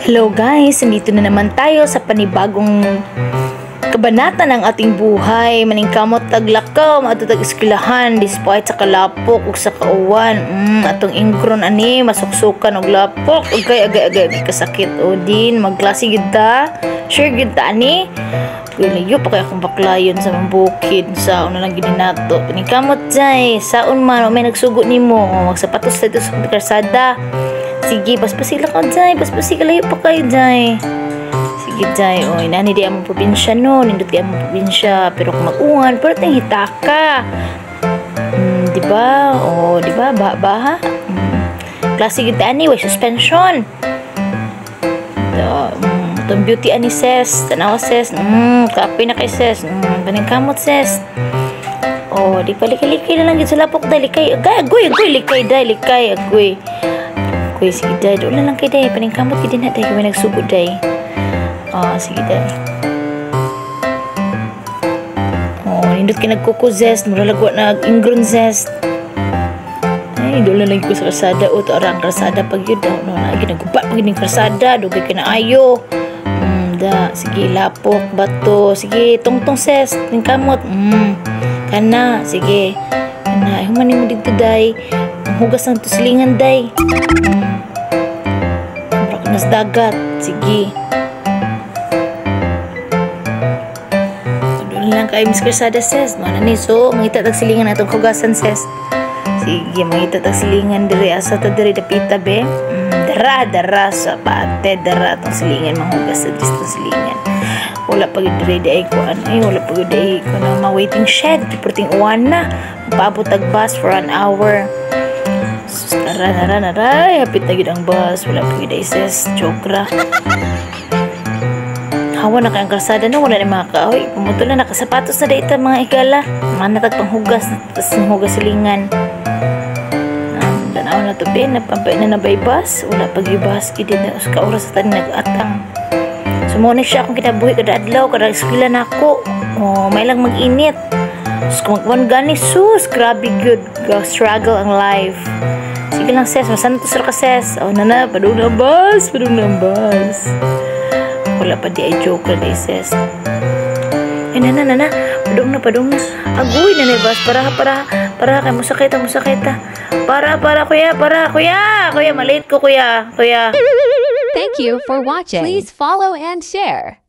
Hello guys, nandito na naman tayo sa panibagong kabanata ng ating buhay. Maningkamot taglakaw, matutag eskwelahan despite sa kalapok ug sa kauwan. Atong ingron ani masuksukan og lapok ug kay agay kasakit o din magklase gid ta. Sure gid ta ani. Layo pa kay akong baklayon sa mambukid sa una lang gid nato. Paningkamot jay, saon man may nagsugo nimo, magsapatos dito sa karsada. Sige, paspasila ka, Jai. Paspasila, layo pa kayo, Jai. Sige, Jai. Oy, nani di among probinsya, no? Nindot di among probinsya. Pero kung mag-uwan, pero tayong hitaka. Diba? O, diba? Baha? Klase kita, ani. Way suspension. Itong beauty, ani, ses. Tanawa, ses. Kape na kay ses. Paningkamot, ses. O, di pa likay-likay na lang dito sa lapok, Dai. Likay. Agoy, likay, Dai. Likay, agoy. Kuya, sige, Day. Doon lang kay Day. Paningkamot ka din na, Day. Kaya nagsugod, Day. Sige, Day. Nindot ka nagkuko zest. Mulalagwa na ingron zest. Ay, doon lang ko sa karsada. O, ito arang karsada pag yun. No, naggubat pag yun yung karsada. Dugay ka na ayo. Sige, lapok, bato. Sige, tong zest. Paningkamot. Kana. Sige. Kana. Humanin mo dito, Day. Hugas ng tusilingan, Day. Nas dagat. Sige. Doon lang kayo, Miss Karsada, ses. Mana ni, so, mangita tagsilingan atong hugasan, ses. Sige, mangita tagsilingan diri. Asa ta diri dapita, be? Dara sa pate. Dara atong silingan, manghugas sa silingan. Wala pag diri di ay ko, wala pag diri ko na ma-waiting shed. Kiperting uwan na. Paabot tag bus for an hour. Tara, hapit na gid ang bus. Wala pa gid ses, chokra. Hawa na kayang kalsada na, wala na mga kahoy. Pumutol na, nakasapatos na dito mga igala. Manatag panghugas, tapos hugas silingan. Danaw na to, Ben, napampay na nabay bus. Wala pa gid bus, gid na ka oras sa tani nag-atang. Sumuna siya akong kinabuhi kada adlaw, kada eskwela na ako. May lang mag-init. Sus, kung magkuhan gani, sus, grabe good. Struggle ang life. Sige lang, ses. Masanto sa ka, ses. Nana, padung na bus. Wala pa di ay joke na di, ses. Nana. Padung na. Agoy, nana, bus. Para. Kaya musakita. Para, kuya. Kuya, maliit ko, kuya. Thank you for watching. Please follow and share.